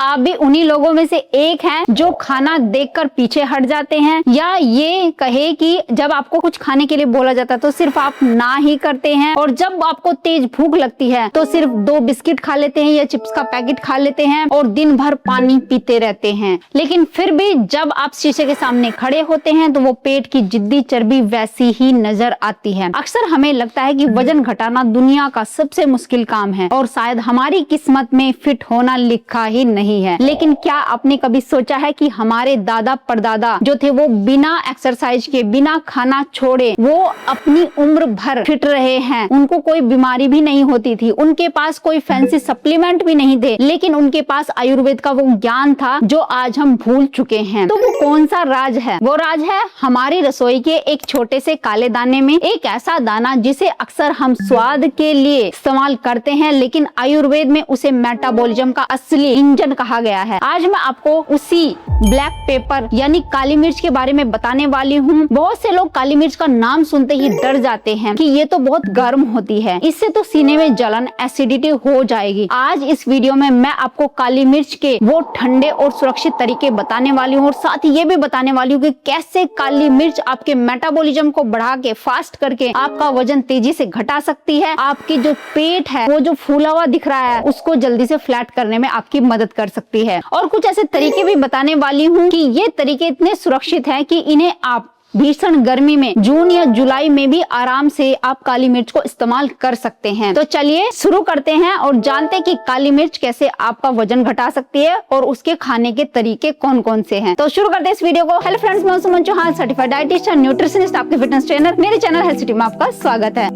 आप भी उन्हीं लोगों में से एक हैं जो खाना देखकर पीछे हट जाते हैं, या ये कहे कि जब आपको कुछ खाने के लिए बोला जाता है तो सिर्फ आप ना ही करते हैं, और जब आपको तेज भूख लगती है तो सिर्फ 2 बिस्किट खा लेते हैं या चिप्स का पैकेट खा लेते हैं और दिन भर पानी पीते रहते हैं। लेकिन फिर भी जब आप शीशे के सामने खड़े होते हैं तो वो पेट की जिद्दी चर्बी वैसी ही नजर आती है। अक्सर हमें लगता है कि वजन घटाना दुनिया का सबसे मुश्किल काम है और शायद हमारी किस्मत में फिट होना लिखा ही नहीं है। लेकिन क्या आपने कभी सोचा है कि हमारे दादा परदादा जो थे वो बिना एक्सरसाइज के, बिना खाना छोड़े वो अपनी उम्र भर फिट रहे हैं। उनको कोई बीमारी भी नहीं होती थी, उनके पास कोई फैंसी सप्लीमेंट भी नहीं थे, लेकिन उनके पास आयुर्वेद का वो ज्ञान था जो आज हम भूल चुके हैं। तो वो कौन सा राज है? वो राज है हमारी रसोई के एक छोटे से काले दाने में, एक ऐसा दाना जिसे अक्सर हम स्वाद के लिए इस्तेमाल करते हैं, लेकिन आयुर्वेद में उसे मेटाबॉलिज्म का असली इंजन कहा गया है। आज मैं आपको उसी ब्लैक पेपर यानी काली मिर्च के बारे में बताने वाली हूँ। बहुत से लोग काली मिर्च का नाम सुनते ही डर जाते हैं कि ये तो बहुत गर्म होती है, इससे तो सीने में जलन, एसिडिटी हो जाएगी। आज इस वीडियो में मैं आपको काली मिर्च के वो ठंडे और सुरक्षित तरीके बताने वाली हूँ और साथ ही ये भी बताने वाली हूँ कि कैसे काली मिर्च आपके मेटाबॉलिज्म को बढ़ा के, फास्ट करके आपका वजन तेजी से घटा सकती है। आपकी जो पेट है वो जो फूला हुआ दिख रहा है उसको जल्दी से फ्लैट करने में आपकी मदद कर सकती है। और कुछ ऐसे तरीके भी बताने वाली हूँ कि ये तरीके इतने सुरक्षित हैं कि इन्हें आप भीषण गर्मी में जून या जुलाई में भी आराम से आप काली मिर्च को इस्तेमाल कर सकते हैं। तो चलिए शुरू करते हैं और जानते हैं कि काली मिर्च कैसे आपका वजन घटा सकती है और उसके खाने के तरीके कौन कौन से हैं। तो शुरू करते हैं इस वीडियो को। हेलो फ्रेंड्स, मैं सुमन चौहान, सर्टिफाइड डाइटिशियन, न्यूट्रिशनिस्ट, आपके फिटनेस ट्रेनर। मेरे चैनल हेल्थ सिटी में आपका स्वागत है।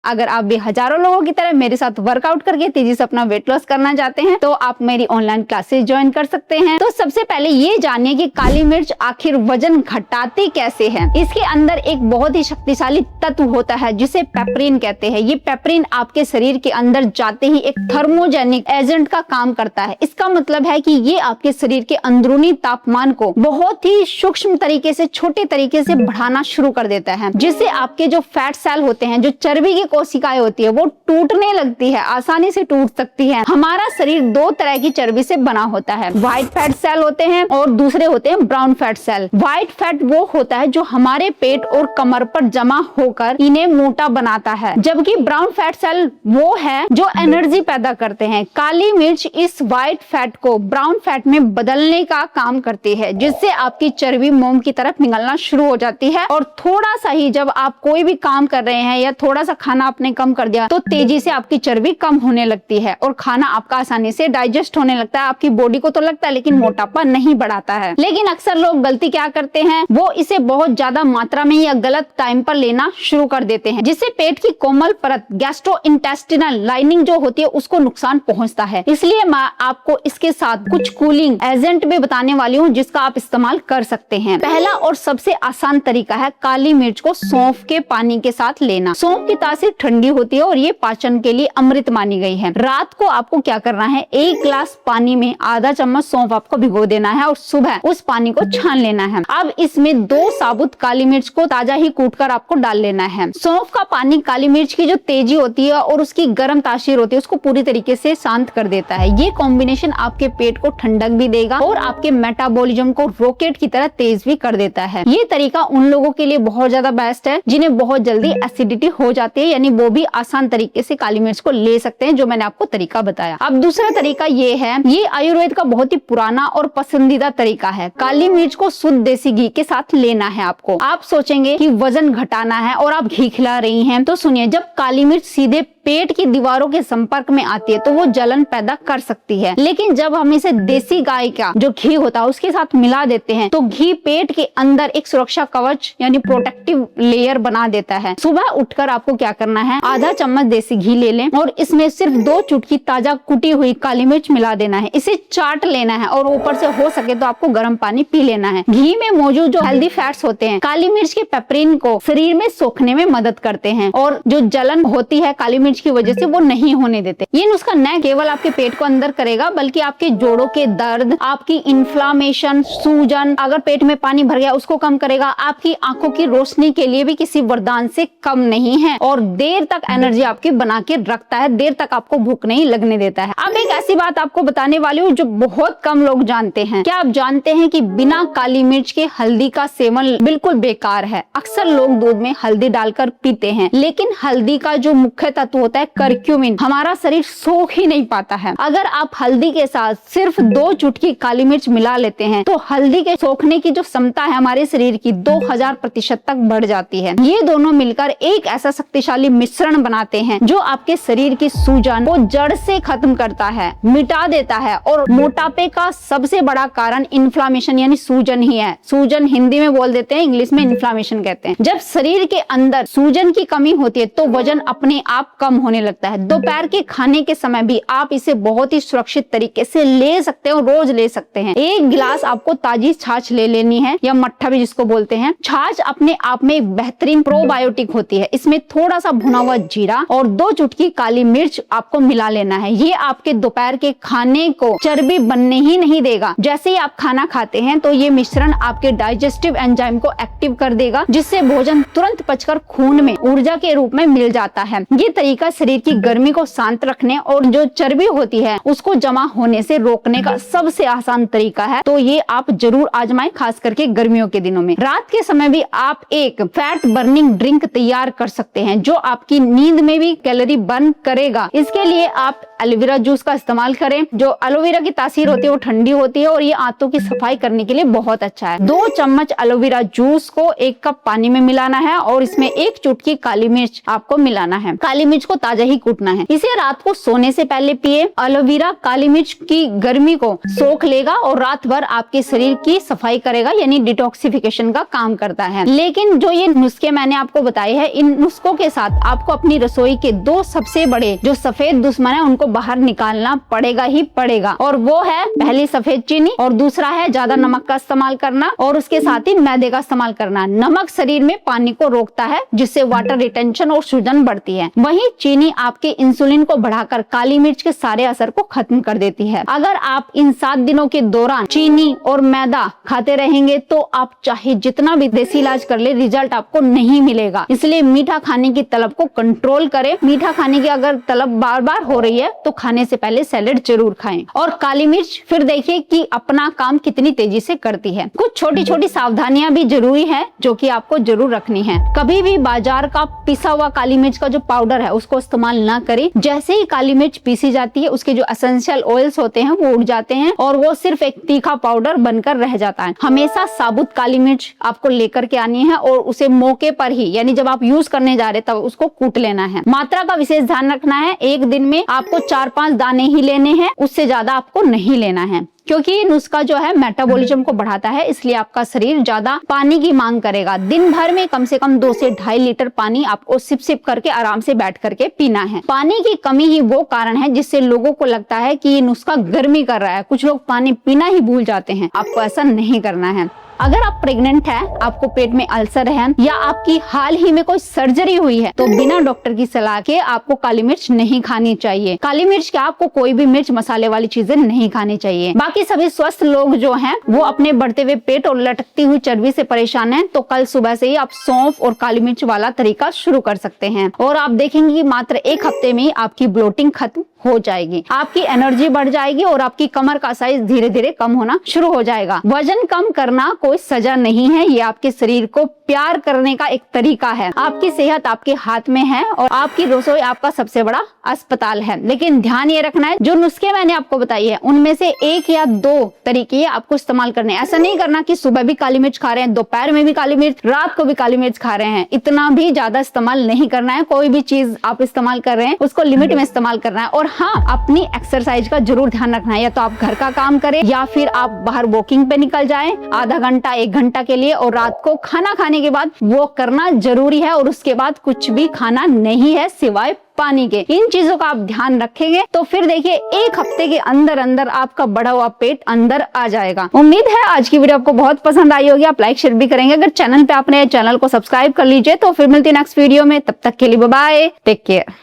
अगर आप भी हजारों लोगों की तरह मेरे साथ वर्कआउट करके तेजी से अपना वेट लॉस करना चाहते हैं तो आप मेरी ऑनलाइन क्लासेस ज्वाइन कर सकते हैं। तो सबसे पहले ये जानिए कि काली मिर्च आखिर वजन घटाती कैसे है। इसके अंदर एक बहुत ही शक्तिशाली तत्व होता है जिसे पेपरिन कहते हैं। ये पेपरिन आपके शरीर के अंदर जाते ही एक थर्मोजेनिक एजेंट का काम करता है। इसका मतलब है कि ये आपके शरीर के अंदरूनी तापमान को बहुत ही सूक्ष्म तरीके से, छोटे तरीके से बढ़ाना शुरू कर देता है, जिससे आपके जो फैट सेल होते हैं, जो चर्बी की कोशिकाएं होती है, वो टूटने लगती है, आसानी से टूट सकती है। हमारा शरीर 2 तरह की चर्बी से बना होता है, व्हाइट फैट सेल होते हैं और दूसरे होते हैं brown fat cell. White fat वो होता है जो हमारे पेट और कमर पर जमा होकर इन्हें मोटा बनाता है, जबकि ब्राउन फैट सेल वो है जो एनर्जी पैदा करते हैं। काली मिर्च इस व्हाइट फैट को ब्राउन फैट में बदलने का काम करती है, जिससे आपकी चर्बी मोम की तरफ निकलना शुरू हो जाती है और थोड़ा सा ही जब आप कोई भी काम कर रहे हैं या थोड़ा सा खाना आपने कम कर दिया तो तेजी से आपकी चर्बी कम होने लगती है और खाना आपका आसानी से डाइजेस्ट होने लगता है। आपकी बॉडी को तो लगता है लेकिन मोटापा नहीं बढ़ाता है। लेकिन अक्सर लोग गलती क्या करते हैं, वो इसे बहुत ज्यादा मात्रा में या गलत टाइम पर लेना शुरू कर देते हैं, जिससे पेट की कोमल परत, गैस्ट्रोइंटेस्टिनल लाइनिंग जो होती है, उसको नुकसान पहुंचता है। इसलिए मैं आपको इसके साथ कुछ कूलिंग एजेंट भी बताने वाली हूँ जिसका आप इस्तेमाल कर सकते हैं। पहला और सबसे आसान तरीका है काली मिर्च को सौंफ के पानी के साथ लेना। सौंफ की तासीर ठंडी होती है और ये पाचन के लिए अमृत मानी गई है। रात को आपको क्या करना है, 1 गिलास पानी में आधा चम्मच सौंफ आपको भिगो देना है और सुबह उस पानी को छान लेना है। अब इसमें 2 साबुत काली मिर्च को ताजा ही कूटकर आपको डाल लेना है। सौंफ का पानी काली मिर्च की जो तेजी होती है और उसकी गर्म तासीर होती है उसको पूरी तरीके से शांत कर देता है। ये कॉम्बिनेशन आपके पेट को ठंडक भी देगा और आपके मेटाबॉलिज्म को रॉकेट की तरह तेज भी कर देता है। ये तरीका उन लोगों के लिए बहुत ज्यादा बेस्ट है जिन्हें बहुत जल्दी एसिडिटी हो जाती है, यानी वो भी आसान तरीके से काली मिर्च को ले सकते हैं, जो मैंने आपको तरीका बताया। अब दूसरा तरीका ये है, ये आयुर्वेद का बहुत ही पुराना और पसंदीदा तरीका है। काली मिर्च को शुद्ध देसी घी के साथ लेना है आपको। आप सोचेंगे कि वजन घटाना है और आप घी खिला रही हैं, तो सुनिए, जब काली मिर्च सीधे पेट की दीवारों के संपर्क में आती है तो वो जलन पैदा कर सकती है, लेकिन जब हम इसे देसी गाय का जो घी होता है उसके साथ मिला देते हैं तो घी पेट के अंदर एक सुरक्षा कवच यानी प्रोटेक्टिव लेयर बना देता है। सुबह उठकर आपको क्या करना है, आधा चम्मच देसी घी ले लें और इसमें सिर्फ 2 चुटकी ताजा कुटी हुई काली मिर्च मिला देना है। इसे चाट लेना है और ऊपर से हो सके तो आपको गर्म पानी पी लेना है। घी में मौजूद जो हेल्दी फैट्स होते हैं काली मिर्च के पेपरिन को शरीर में सोखने में मदद करते हैं और जो जलन होती है काली मिर्च की वजह से वो नहीं होने देते। ये नुस्खा न केवल आपके पेट को अंदर करेगा बल्कि आपके जोड़ों के दर्द, आपकी इन्फ्लामेशन, सूजन, अगर पेट में पानी भर गया उसको कम करेगा। आपकी आंखों की रोशनी के लिए भी किसी वरदान से कम नहीं है और देर तक एनर्जी आपकी बना के रखता है, देर तक आपको भूख नहीं लगने देता है। अब एक ऐसी बात आपको बताने वाली हूँ जो बहुत कम लोग जानते हैं। क्या आप जानते हैं कि बिना काली मिर्च के हल्दी का सेवन बिल्कुल बेकार है। अक्सर लोग दूध में हल्दी डालकर पीते हैं, लेकिन हल्दी का जो मुख्य तत्व होता है करक्यूमिन, हमारा शरीर सोख ही नहीं पाता है। अगर आप हल्दी के साथ सिर्फ 2 चुटकी काली मिर्च मिला लेते हैं तो हल्दी के सोखने की जो क्षमता है हमारे शरीर की 2000% तक बढ़ जाती है। ये दोनों मिलकर एक ऐसा शक्तिशाली मिश्रण बनाते हैं जो आपके शरीर की सूजन को जड़ से खत्म करता है, मिटा देता है। और मोटापे का सबसे बड़ा कारण इन्फ्लामेशन यानी सूजन ही है। सूजन हिंदी में बोल देते हैं, इंग्लिश में इन्फ्लामेशन कहते हैं। जब शरीर के अंदर सूजन की कमी होती है तो वजन अपने आप कम होने लगता है। दोपहर के खाने के समय भी आप इसे बहुत ही सुरक्षित तरीके से ले सकते हो, रोज ले सकते हैं। 1 गिलास आपको ताजी छाछ ले लेनी है, या मट्ठा भी जिसको बोलते हैं। छाछ अपने आप में एक बेहतरीन प्रोबायोटिक होती है। इसमें थोड़ा सा भुना हुआ जीरा और 2 चुटकी काली मिर्च आपको मिला लेना है। ये आपके दोपहर के खाने को चर्बी बनने ही नहीं देगा। जैसे ही आप खाना खाते हैं तो ये मिश्रण आपके डाइजेस्टिव एंजाइम को एक्टिव कर देगा, जिससे भोजन तुरंत पचकर खून में ऊर्जा के रूप में मिल जाता है। ये तरीका शरीर की गर्मी को शांत रखने और जो चर्बी होती है उसको जमा होने से रोकने का सबसे आसान तरीका है। तो ये आप जरूर आजमाएं, खास करके गर्मियों के दिनों में। रात के समय भी आप एक फैट बर्निंग ड्रिंक तैयार कर सकते हैं जो आपकी नींद में भी कैलोरी बर्न करेगा। इसके लिए आप एलोवेरा जूस का इस्तेमाल करें। जो एलोवेरा की तासीर होती है वो ठंडी होती है और ये आंतों की सफाई करने के लिए बहुत अच्छा है। 2 चम्मच एलोवेरा जूस को 1 कप पानी में मिलाना है और इसमें 1 चुटकी काली मिर्च आपको मिलाना है। काली मिर्च को ताजा ही कूटना है। इसे रात को सोने से पहले पिए। एलोवेरा काली मिर्च की गर्मी को सोख लेगा और रात भर आपके शरीर की सफाई करेगा, यानी डिटॉक्सिफिकेशन का काम करता है। लेकिन जो ये नुस्खे मैंने आपको बताए हैं, इन नुस्खों के साथ आपको अपनी रसोई के 2 सबसे बड़े जो सफेद दुश्मन है उनको बाहर निकालना पड़ेगा ही पड़ेगा। और वो है पहली सफेद चीनी और दूसरा है ज्यादा नमक का इस्तेमाल करना और उसके साथ ही मैदे का इस्तेमाल करना। नमक शरीर में पानी को रोकता है जिससे वाटर रिटेंशन और सूजन बढ़ती है। वहीं चीनी आपके इंसुलिन को बढ़ाकर काली मिर्च के सारे असर को खत्म कर देती है। अगर आप इन 7 दिनों के दौरान चीनी और मैदा खाते रहेंगे तो आप चाहे जितना भी देसी इलाज कर ले, रिजल्ट आपको नहीं मिलेगा। इसलिए मीठा खाने की तलब को कंट्रोल करें। मीठा खाने की अगर तलब बार बार हो रही है तो खाने से पहले सैलेड जरूर खाएं। और काली मिर्च फिर देखिए कि अपना काम कितनी तेजी से करती है। कुछ छोटी छोटी सावधानियां भी जरूरी है जो कि आपको जरूर रखनी है। कभी भी बाजार का पिसा हुआ काली मिर्च का जो पाउडर है उसको इस्तेमाल ना करें। जैसे ही काली मिर्च पीसी जाती है उसके जो एसेंशियल ऑयल्स होते हैं वो उड़ जाते हैं और वो सिर्फ एक तीखा पाउडर बनकर रह जाता है। हमेशा साबुत काली मिर्च आपको लेकर के आनी है और उसे मौके पर ही, यानी जब आप यूज करने जा रहे तब उसको कूट लेना है। मात्रा का विशेष ध्यान रखना है। एक दिन में आपको 4-5 दाने ही लेने हैं, उससे ज्यादा आपको नहीं लेना है, क्योंकि ये नुस्खा जो है मेटाबॉलिज्म को बढ़ाता है, इसलिए आपका शरीर ज्यादा पानी की मांग करेगा। दिन भर में कम से कम 2 से 2.5 लीटर पानी आपको सिप सिप करके आराम से बैठ करके पीना है। पानी की कमी ही वो कारण है जिससे लोगों को लगता है कि ये नुस्खा गर्मी कर रहा है। कुछ लोग पानी पीना ही भूल जाते हैं। आपको ऐसा नहीं करना है। अगर आप प्रेग्नेंट हैं, आपको पेट में अल्सर है या आपकी हाल ही में कोई सर्जरी हुई है तो बिना डॉक्टर की सलाह के आपको काली मिर्च नहीं खानी चाहिए। काली मिर्च क्या, आपको कोई भी मिर्च मसाले वाली चीजें नहीं खानी चाहिए। बाकी सभी स्वस्थ लोग जो हैं वो अपने बढ़ते हुए पेट और लटकती हुई चर्बी से परेशान हैं, तो कल सुबह से ही आप सौंफ और काली मिर्च वाला तरीका शुरू कर सकते हैं और आप देखेंगे कि मात्र 1 हफ्ते में आपकी ब्लोटिंग खत्म हो जाएगी, आपकी एनर्जी बढ़ जाएगी और आपकी कमर का साइज धीरे धीरे कम होना शुरू हो जाएगा। वजन कम करना कोई सजा नहीं है, ये आपके शरीर को प्यार करने का एक तरीका है। आपकी सेहत आपके हाथ में है और आपकी रसोई आपका सबसे बड़ा अस्पताल है। लेकिन ध्यान ये रखना है, जो नुस्खे मैंने आपको बताई है उनमें से 1 या 2 तरीके आपको इस्तेमाल करने। ऐसा नहीं करना कि सुबह भी काली मिर्च खा रहे हैं, दोपहर में भी काली मिर्च, रात को भी काली मिर्च खा रहे हैं। इतना भी ज्यादा इस्तेमाल नहीं करना है। कोई भी चीज आप इस्तेमाल कर रहे हैं उसको लिमिट में इस्तेमाल करना है। और हाँ, अपनी एक्सरसाइज का जरूर ध्यान रखना है। या तो आप घर का काम करें या फिर आप बाहर वॉकिंग पे निकल जाएं आधा घंटा 1 घंटा के लिए, और रात को खाना खाने के बाद वॉक करना जरूरी है। और उसके बाद कुछ भी खाना नहीं है सिवाय पानी के। इन चीजों का आप ध्यान रखेंगे तो फिर देखिए 1 हफ्ते के अंदर अंदर आपका बढ़ा हुआ पेट अंदर आ जाएगा। उम्मीद है आज की वीडियो आपको बहुत पसंद आई होगी। आप लाइक शेयर भी करेंगे। अगर चैनल पे आपने चैनल को सब्सक्राइब कर लीजिए तो फिर मिलती है नेक्स्ट वीडियो में। तब तक के लिए बाय बाय, टेक केयर।